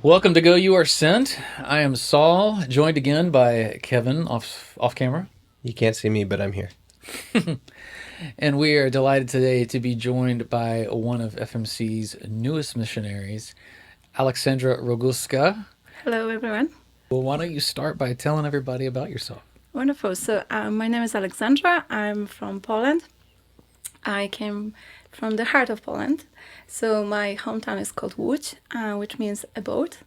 Welcome to Go You Are Sent. I am Saul, joined again by Kevin off camera. You can't see me, but I'm here. And we are delighted today to be joined by one of FMC's newest missionaries, Aleksandra Rogulska. Hello, everyone. Well, why don't you start by telling everybody about yourself? Wonderful. So, my name is Aleksandra. I'm from Poland. I came from the heart of Poland. So, my hometown is called Łódź, which means a boat.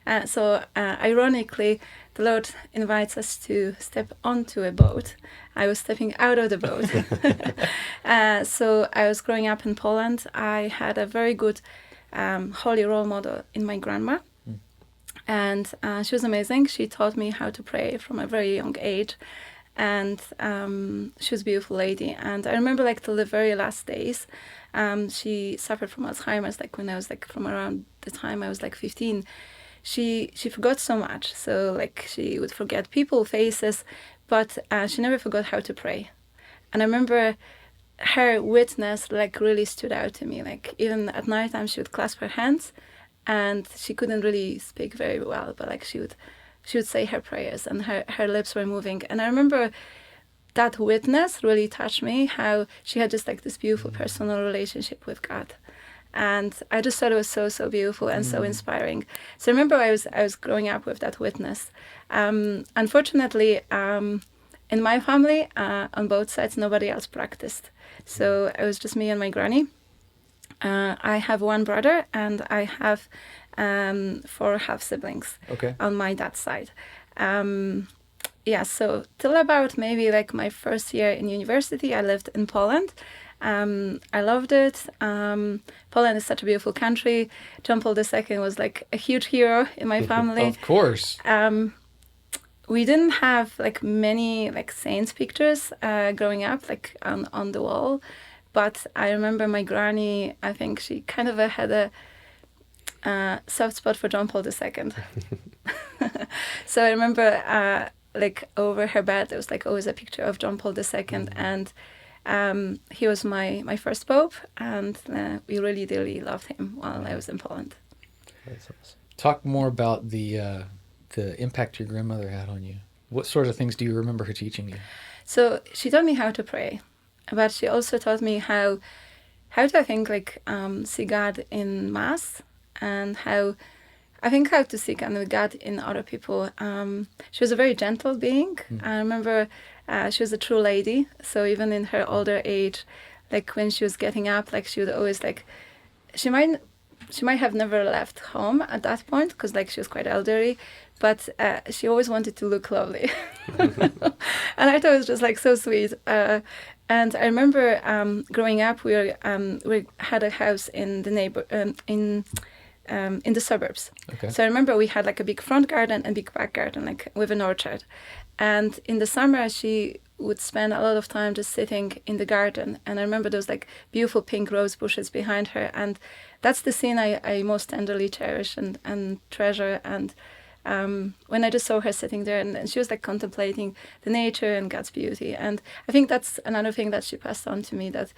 Ironically, the Lord invites us to step onto a boat. I was stepping out of the boat. So, I was growing up in Poland. I had a very good holy role model in my grandma. And she was amazing. She taught me how to pray from a very young age. And she was a beautiful lady. And I remember, like, till the very last days, she suffered from Alzheimer's, like, when I was, like, from around the time I was, like, 15. She forgot so much. So, like, she would forget people, faces, but she never forgot how to pray. And I remember her witness, like, really stood out to me. Like, even at nighttime, she would clasp her hands, and she couldn't really speak very well, but like she would say her prayers, and her lips were moving. And I remember that witness really touched me, how she had just like this beautiful personal relationship with God. And I just thought it was so beautiful and so inspiring. So I remember I was growing up with that witness. Unfortunately, in my family, on both sides, nobody else practiced. So it was just me and my granny. I have one brother, and I have 4 half siblings on my dad's side. So till about maybe like my first year in university, I lived in Poland. I loved it. Poland is such a beautiful country. John Paul II was like a huge hero in my family. Of course. We didn't have like many like saints pictures growing up, like on the wall. But I remember my granny, I think she kind of had a soft spot for John Paul II. So I remember like over her bed, there was like always a picture of John Paul II. And he was my first pope. And we really dearly loved him while I was in Poland. That's awesome. Talk more about the impact your grandmother had on you. What sort of things do you remember her teaching you? So she taught me how to pray. But she also taught me how to, I think, like, see God in Mass, and how to see kind of God in other people. She was a very gentle being. I remember she was a true lady. So even in her older age, like when she was getting up, like she would always like, she might have never left home at that point because like she was quite elderly, but she always wanted to look lovely. And I thought it was just like so sweet. And I remember growing up, we had a house in the in the suburbs. Okay. So I remember we had like a big front garden and big back garden, like with an orchard. And in the summer, she would spend a lot of time just sitting in the garden. And I remember those like beautiful pink rose bushes behind her. And that's the scene I most tenderly cherish and treasure. And when I just saw her sitting there, and she was like contemplating the nature and God's beauty. And I think that's another thing that she passed on to me, that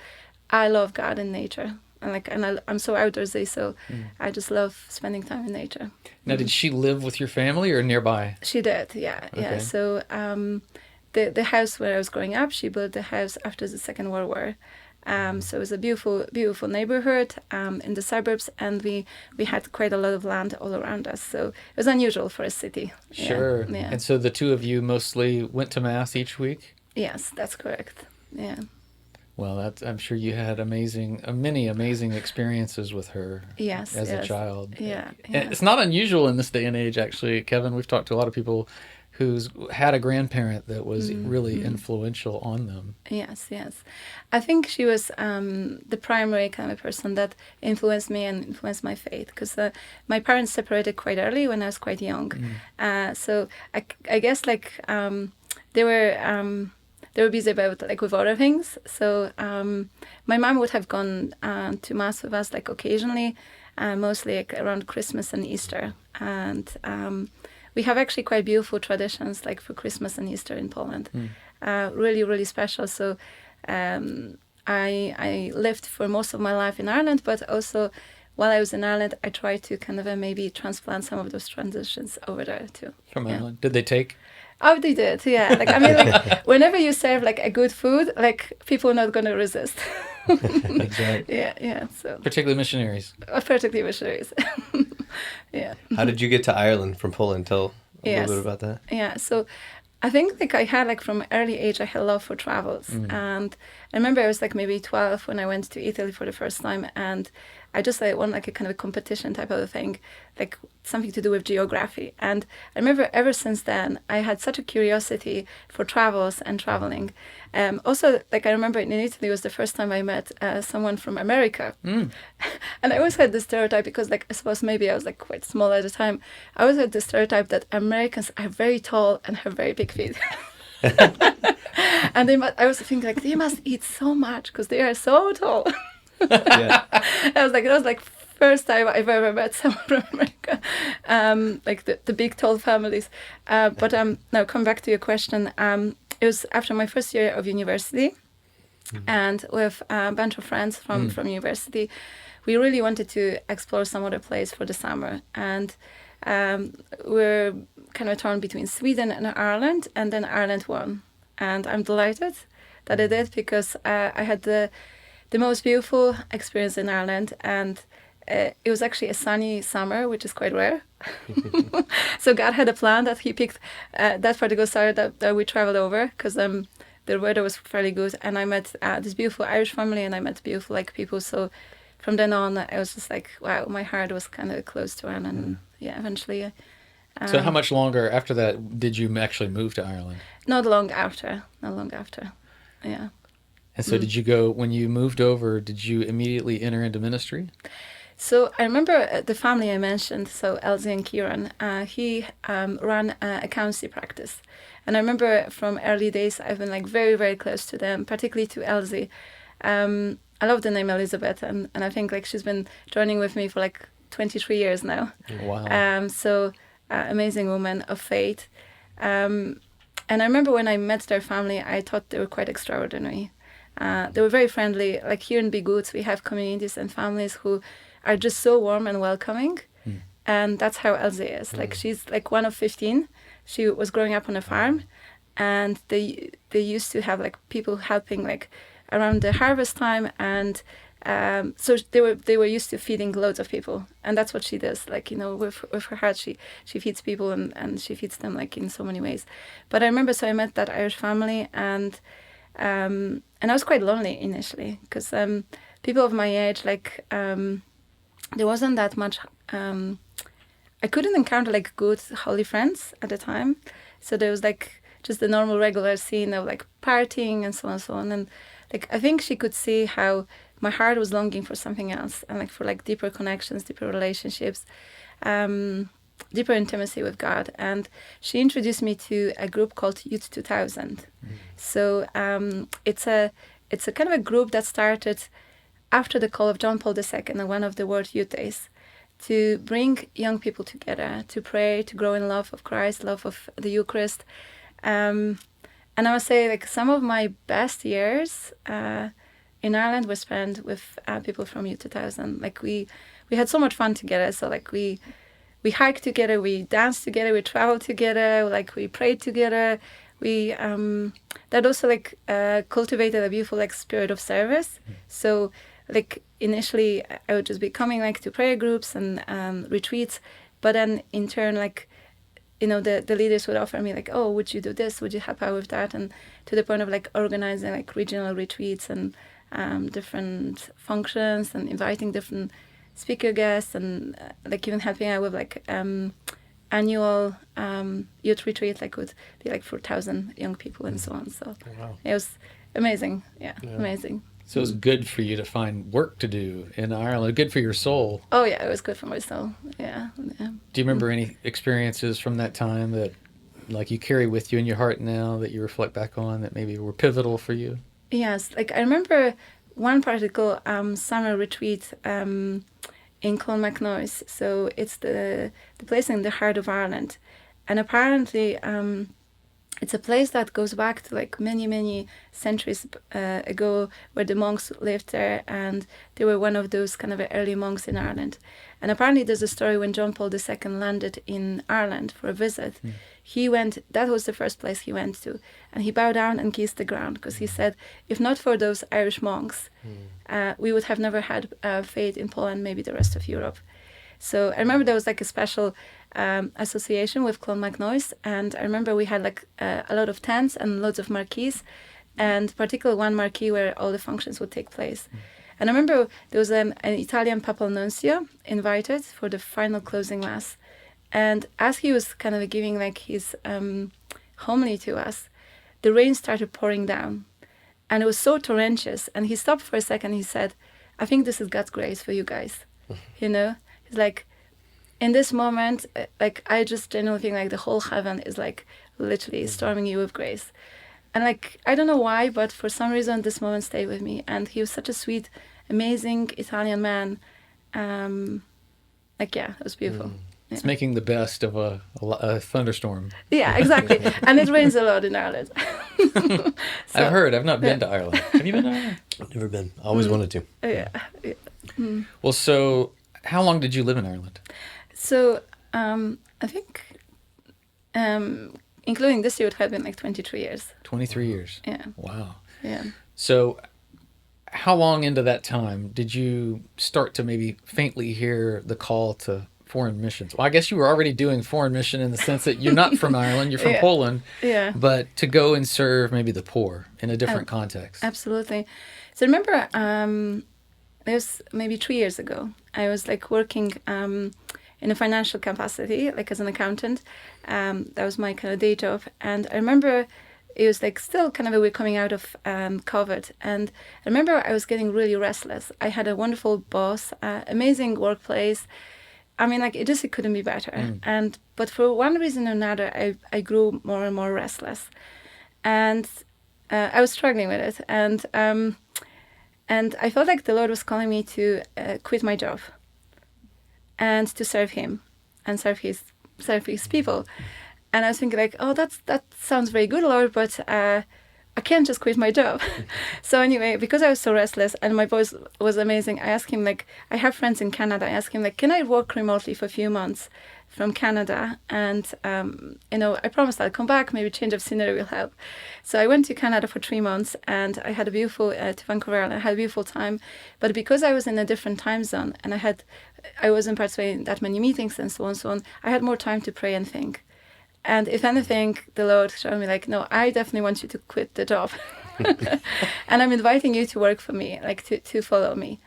I love God and nature. And I'm so outdoorsy, so I just love spending time in nature. Now, did she live with your family or nearby? She did, yeah. Okay. So the house where I was growing up, she built the house after the Second World War. So it was a beautiful neighborhood in the suburbs, and we had quite a lot of land all around us. So it was unusual for a city. Sure. Yeah. And so the two of you mostly went to Mass each week? Yes, that's correct. Yeah. Well, I'm sure you had many amazing experiences with her Yes, as a child. Yeah. And it's not unusual in this day and age, actually, Kevin. We've talked to a lot of people who's had a grandparent that was really influential on them. Yes. I think she was the primary kind of person that influenced me and influenced my faith, because my parents separated quite early when I was quite young. So I guess like they were busy about like with other things. So my mom would have gone to Mass with us like occasionally, mostly like around Christmas and Easter. And we have actually quite beautiful traditions like for Christmas and Easter in Poland. Really, really special. So I lived for most of my life in Ireland, but also while I was in Ireland, I tried to kind of maybe transplant some of those traditions over there too. From Yeah. Ireland. Did they take? Oh, they did, yeah. Like I mean, like whenever you serve like a good food, like people are not gonna resist. That's right. Yeah. So Particularly missionaries. particularly missionaries. Yeah. How did you get to Ireland from Poland? Tell a Yes. little bit about that. Yeah. So I think like I had like from early age I had a love for travels, and I remember I was like maybe 12 when I went to Italy for the first time, and I just like won like a kind of a competition type of a thing, like something to do with geography. And I remember ever since then I had such a curiosity for travels and traveling. Also, like I remember in Italy was the first time I met someone from America, and I always had this stereotype because like I suppose maybe I was like quite small at the time. I always had this stereotype that Americans are very tall and have very big feet. And I was thinking like they must eat so much because they are so tall. Yeah. That was like first time I've ever met someone from America, like the big tall families. But now come back to your question. It was after my first year of university, and with a bunch of friends from university, we really wanted to explore some other place for the summer, and we're kind of torn between Sweden and Ireland, and then Ireland won, and I'm delighted that I did because I had the most beautiful experience in Ireland, and it was actually a sunny summer, which is quite rare. So God had a plan that He picked that particular summer that we traveled over because the weather was fairly good, and I met this beautiful Irish family, and I met beautiful like people. So from then on, I was just like, wow, my heart was kind of close to Ireland. And yeah, eventually. So how much longer after that did you actually move to Ireland? Not long after. Yeah. And so did you go, when you moved over, did you immediately enter into ministry? So I remember the family I mentioned, so Elsie and Kieran, he ran a accountancy practice. And I remember from early days, I've been like very, very close to them, particularly to Elsie. I love the name Elizabeth, and I think like she's been joining with me for like 23 years now. Wow. So amazing woman of faith. And I remember when I met their family, I thought they were quite extraordinary. They were very friendly. Like here in Big Woods, we have communities and families who are just so warm and welcoming. And that's how Elsie is. Like she's like one of 15. She was growing up on a farm, and they used to have like people helping like around the harvest time, and so they were used to feeding loads of people, and that's what she does. Like with her heart, she feeds people, and she feeds them like in so many ways. But I remember, so I met that Irish family, and I was quite lonely initially because people of my age, like there wasn't that much. I couldn't encounter like good holy friends at the time, so there was like just the normal regular scene of like partying and so on, and like I think she could see how my heart was longing for something else, and like for like deeper connections, deeper relationships, deeper intimacy with God. And she introduced me to a group called Youth 2000. So it's a kind of a group that started after the call of John Paul II and one of the World Youth Days, to bring young people together, to pray, to grow in love of Christ, love of the Eucharist. And I would say like some of my best years in Ireland were spent with people from Youth 2000. Like we had so much fun together. So like we hiked together, we danced together, we traveled together, like we prayed together. We that also like cultivated a beautiful like spirit of service. So like initially I would just be coming like to prayer groups and retreats, but then in turn like the leaders would offer me like, oh, would you do this, would you help out with that, and to the point of like organizing like regional retreats and different functions and inviting different speaker guests, and like even helping out with like annual youth retreat, like would be like 4,000 young people and so on. So Wow. it was amazing. Yeah, amazing. So it was good for you to find work to do in Ireland, good for your soul. Oh yeah, it was good for my soul. Yeah. Do you remember any experiences from that time that like you carry with you in your heart now that you reflect back on that maybe were pivotal for you? Yes, like I remember one particular summer retreat in Clonmacnoise. So it's the place in the heart of Ireland, and apparently it's a place that goes back to like many, many centuries ago, where the monks lived there, and they were one of those kind of early monks in Ireland. And apparently there's a story when John Paul II landed in Ireland for a visit. He went, that was the first place he went to, and he bowed down and kissed the ground, because he said, if not for those Irish monks, we would have never had faith in Poland, maybe the rest of Europe. So I remember there was like a special association with Clonmacnoise, and I remember we had like a lot of tents and loads of marquees, and particularly one marquee where all the functions would take place. And I remember there was an Italian papal nuncio invited for the final closing mass, and as he was kind of giving like his homily to us, the rain started pouring down, and it was so torrentious. And he stopped for a second. He said, "I think this is God's grace for you guys." You know, it's like, in this moment, like, I just genuinely think like the whole heaven is like literally storming you with grace. And like, I don't know why, but for some reason this moment stayed with me. And he was such a sweet, amazing Italian man. Like, yeah, it was beautiful. It's making the best of a thunderstorm. Yeah, exactly. And it rains a lot in Ireland. I've heard. I've not been to Ireland. Have you been to Ireland? I've never been. Always wanted to. Yeah. Well, so how long did you live in Ireland? So I think, including this year, it had been like 23 years. 23 years. Yeah. Wow. Yeah. So how long into that time did you start to maybe faintly hear the call to foreign missions? Well, I guess you were already doing foreign mission in the sense that you're not from Ireland, you're from Poland. Yeah. But to go and serve maybe the poor in a different context. Absolutely. So remember, it was maybe 3 years ago. I was like working in a financial capacity, like as an accountant. That was my kind of day job. And I remember it was like still kind of we're coming out of COVID. And I remember I was getting really restless. I had a wonderful boss, amazing workplace. I mean, like, it couldn't be better. But for one reason or another, I grew more and more restless. And I was struggling with it. And I felt like the Lord was calling me to quit my job and to serve Him and serve His people. And I was thinking like, oh, that sounds very good, Lord, but I can't just quit my job. So anyway, because I was so restless and my boss was amazing, I asked him, like, I have friends in Canada. I asked him, like, can I work remotely for a few months from Canada? And, I promised I'll come back, maybe change of scenery will help. So I went to Canada for 3 months, and I had a beautiful, to Vancouver, and I had a beautiful time. But because I was in a different time zone and I wasn't participating in that many meetings and so on, I had more time to pray and think. And if anything, the Lord showed me, like, no, I definitely want you to quit the job. And I'm inviting you to work for me, like to follow me.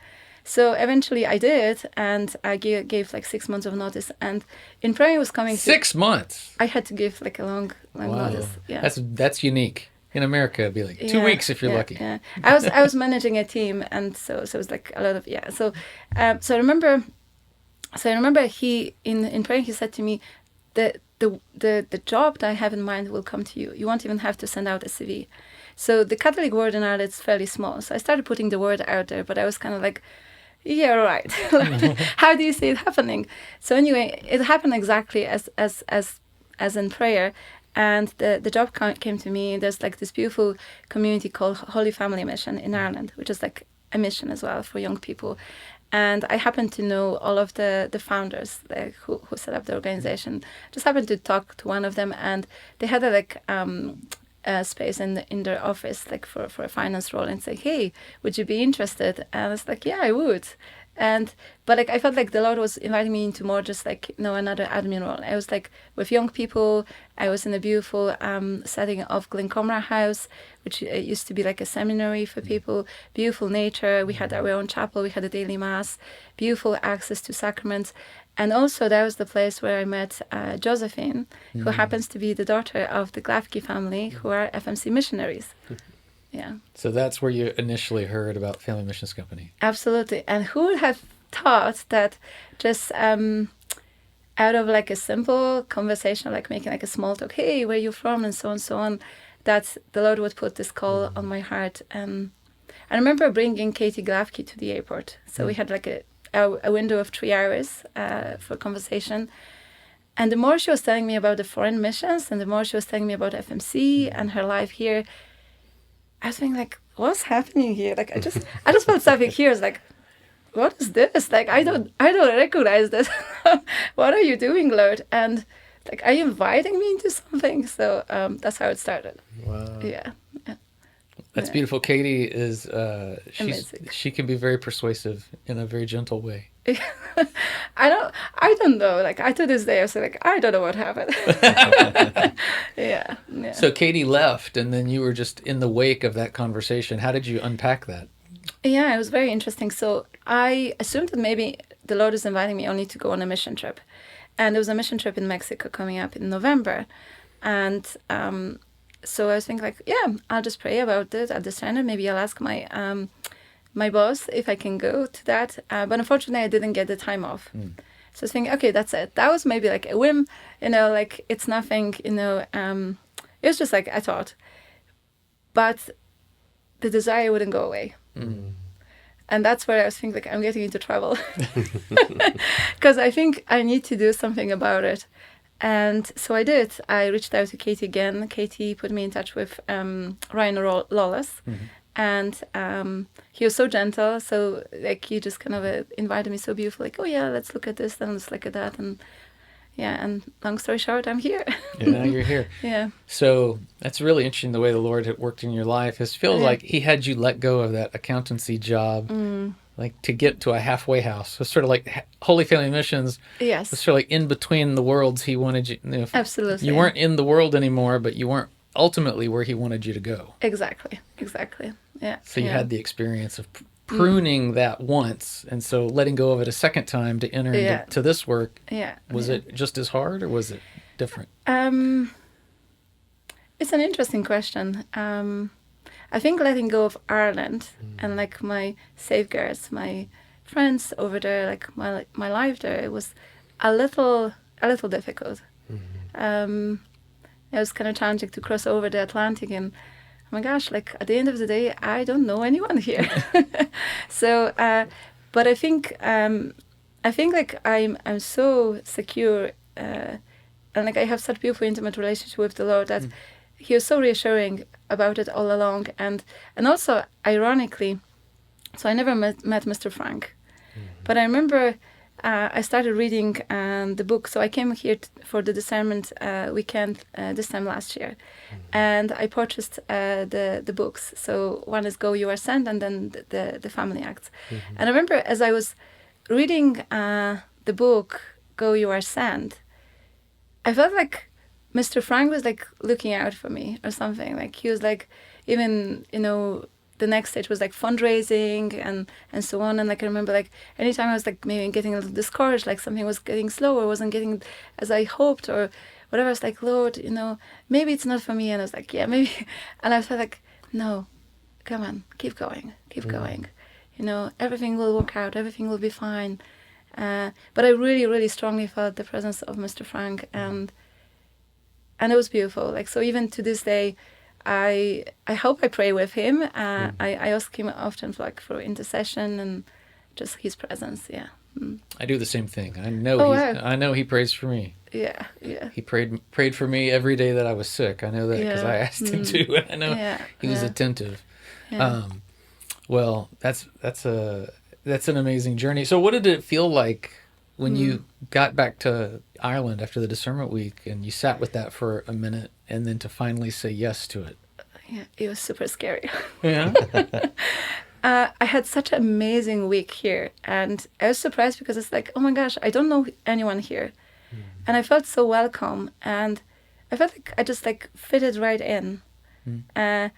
So eventually I did, and I gave like 6 months of notice. And in prayer was coming 6 months? I had to give like a long notice. Yeah. That's unique. In America, it'd be like 2 weeks if you're lucky. Yeah. I was managing a team, and so it was like a lot of, So I remember he, in praying, he said to me, the job that I have in mind will come to you. You won't even have to send out a CV. So the Catholic word in Ireland is fairly small. So I started putting the word out there, but I was kind of like, yeah, right. How do you see it happening? So anyway, it happened exactly as in prayer. And the job came to me. There's like this beautiful community called Holy Family Mission in Ireland, which is like a mission as well for young people. And I happened to know all of the founders who set up the organization. Just happened to talk to one of them, and they had a space in their office, like for a finance role, and say, hey, would you be interested? And I was like, yeah, I would. But like, I felt like the Lord was inviting me into more just like, another admin role. I was like with young people. I was in a beautiful setting of Glencomra House, which used to be like a seminary for people. Beautiful nature. We had our own chapel. We had a daily mass. Beautiful access to sacraments. And also that was the place where I met Josephine, who happens to be the daughter of the Glavky family, who are FMC missionaries. Yeah. So that's where you initially heard about Family Missions Company. Absolutely. And who would have thought that just out of like a simple conversation, like making like a small talk, hey, where are you from, and so on, that the Lord would put this call on my heart. I remember bringing Katie Glavky to the airport. So we had like a window of 3 hours for conversation. And the more she was telling me about the foreign missions, and the more she was telling me about FMC and her life here, I was thinking like, what's happening here? Like I just felt something here. It's like, what is this? Like I don't recognize this. What are you doing, Lord? And like, are you inviting me into something? So that's how it started. Wow. Yeah. That's beautiful. Katie is Amazing. she can be very persuasive in a very gentle way. I don't know. Like I to this day I was like, I don't know what happened. Yeah. So Katie left, and then you were just in the wake of that conversation. How did you unpack that? Yeah, it was very interesting. So I assumed that maybe the Lord is inviting me only to go on a mission trip. And there was a mission trip in Mexico coming up in November. And so I was thinking like, yeah, I'll just pray about it at the center. Maybe I'll ask my boss if I can go to that. But unfortunately, I didn't get the time off. So I was thinking, okay, that's it. That was maybe like a whim, like it's nothing, it was just like I thought. But the desire wouldn't go away. And that's where I was thinking, like, I'm getting into trouble. Because I think I need to do something about it. And so I did. I reached out to Katie again. Katie put me in touch with Ryan Lawless. And he was so gentle. So, like, he just kind of invited me so beautiful. Like, oh, yeah, let's look at this, then let's look at that. And, yeah, and long story short, I'm here. And now you're here. Yeah. So that's really interesting the way the Lord had worked in your life. It feels like he had you let go of that accountancy job, like to get to a halfway house. It's sort of like Holy Family Missions. Yes. It's sort of like in between the worlds he wanted you. Absolutely. You weren't in the world anymore, but you weren't ultimately where he wanted you to go. Exactly. Yeah. So you had the experience of pruning that once, and so letting go of it a second time to enter into this work. Yeah. Was it just as hard, or was it different? It's an interesting question. I think letting go of Ireland and like my safeguards, my friends over there, like my life there, it was a little difficult. It was kind of challenging to cross over the Atlantic, and oh my gosh, like at the end of the day, I don't know anyone here. So, but I think like I'm so secure, and like I have such beautiful intimate relationship with the Lord that He was so reassuring about it all along, and also ironically, so I never met Mr. Frank, but I remember. I started reading the book. So I came here for the discernment weekend this time last year. And I purchased the books. So one is Go, You Are Sent, and then the Family Acts. And I remember as I was reading the book, Go, You Are Sent, I felt like Mr. Frank was like looking out for me or something. Like he was like, even, the next stage was like fundraising and so on. And like I remember like anytime I was like maybe getting a little discouraged, like something was getting slow or wasn't getting as I hoped or whatever, I was like, Lord, maybe it's not for me. And I was like, yeah, maybe. And I felt like, no, come on, keep going. Everything will work out, everything will be fine. But I really, really strongly felt the presence of Mr. Frank, and it was beautiful. Like, so even to this day, I hope I pray with him. I ask him often for intercession and just his presence. Yeah. I do the same thing. I know he prays for me. Yeah. He prayed for me every day that I was sick. I know that because I asked him to, and I know he was attentive. Yeah. Well, that's an amazing journey. So, what did it feel like when you got back to Ireland after the discernment week and you sat with that for a minute and then to finally say yes to it? Yeah, it was super scary. Yeah. I had such an amazing week here, and I was surprised because it's like, oh my gosh, I don't know anyone here. And I felt so welcome, and I felt like I just like fitted right in. And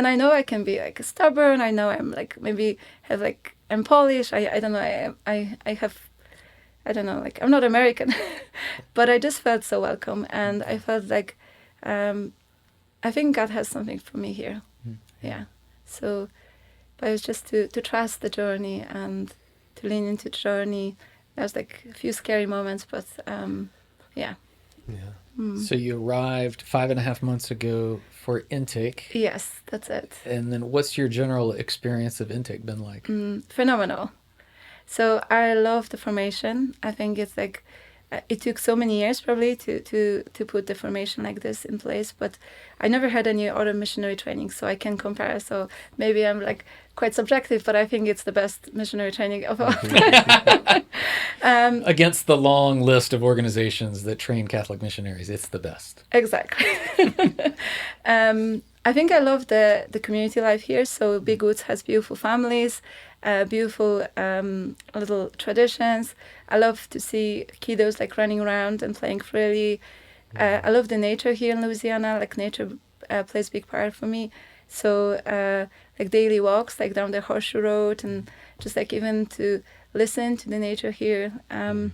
I know I can be like stubborn. I know I'm like maybe have like I'm Polish. I don't know. I don't know. Like I'm not American, but I just felt so welcome, and I felt like I think God has something for me here. Yeah. So, but it was just to trust the journey and to lean into the journey. There was like a few scary moments, but yeah. Yeah. So you arrived 5.5 months ago for intake. Yes, that's it. And then what's your general experience of intake been like? Phenomenal. So I love the formation. I think it's like it took so many years probably to put the formation like this in place, but I never had any other missionary training, so I can compare. So maybe I'm like quite subjective, but I think it's the best missionary training of all. Against the long list of organizations that train Catholic missionaries, it's the best. Exactly. I think I love the community life here. So Big Woods has beautiful families, beautiful little traditions. I love to see kiddos like running around and playing freely. I love the nature here in Louisiana. Like nature plays a big part for me. So like daily walks like down the Horseshoe Road, and just like even to listen to the nature here. I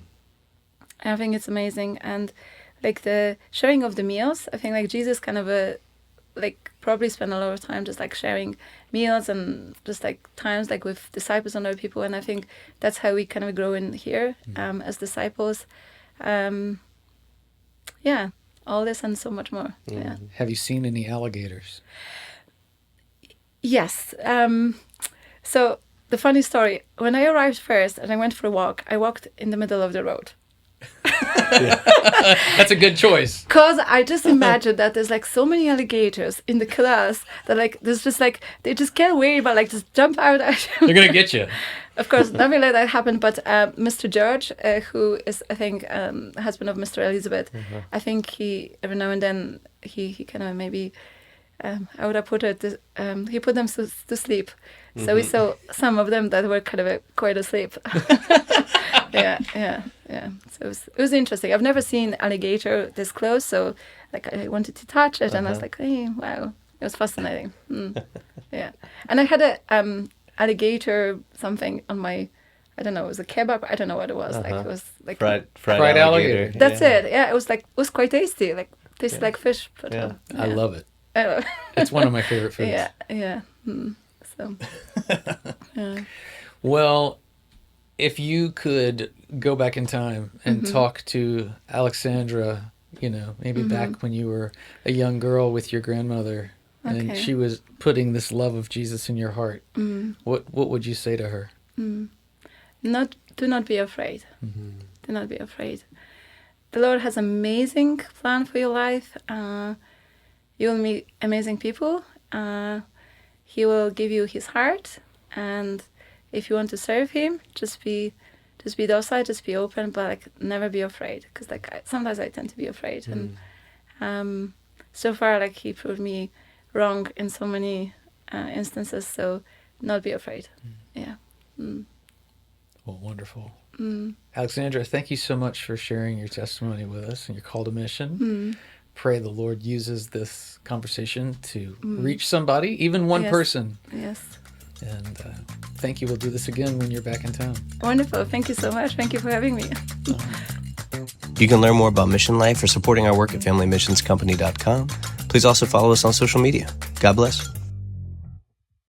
think it's amazing. And like the sharing of the meals, I think like Jesus kind of like probably spent a lot of time just like sharing meals and just like times like with disciples and other people, and I think that's how we kind of grow in here as disciples. Yeah, all this and so much more. Yeah. Have you seen any alligators? Yes. So the funny story, when I arrived first and I went for a walk, I walked in the middle of the road. That's a good choice. Because I just imagined that there's like so many alligators in the class that like there's just like they just can't wait but like just jump out. They're gonna get you. Of course, nothing like that happened. But Mr. George, who is I think husband of Mr. Elizabeth, I think he every now and then he kind of maybe how would I put it? He put them to sleep. So we saw some of them that were kind of quite asleep. Yeah. So it was interesting. I've never seen alligator this close, so like I wanted to touch it, and I was like, hey, wow, it was fascinating. Yeah, and I had a alligator something on my, I don't know, it was a kebab. I don't know what it was. Like it was like fried alligator. That's it. Yeah, it was quite tasty. Like tasted like fish. But, I love it. I love It's one of my favorite foods. Yeah. So. Yeah. Well, if you could go back in time and talk to Aleksandra, maybe back when you were a young girl with your grandmother, and she was putting this love of Jesus in your heart, what would you say to her? Do not be afraid. Do not be afraid. The Lord has an amazing plan for your life. You will meet amazing people. He will give you his heart, and if you want to serve him, just be docile, just be open, but like never be afraid. Because like sometimes I tend to be afraid, and so far like he proved me wrong in so many instances. So not be afraid. Yeah. Well, wonderful. Aleksandra, thank you so much for sharing your testimony with us and your call to mission. Pray the Lord uses this conversation to reach somebody, even one person. Yes. And thank you. We'll do this again when you're back in town. Wonderful. Thank you so much. Thank you for having me. You can learn more about Mission Life or supporting our work at FamilyMissionsCompany.com. Please also follow us on social media. God bless.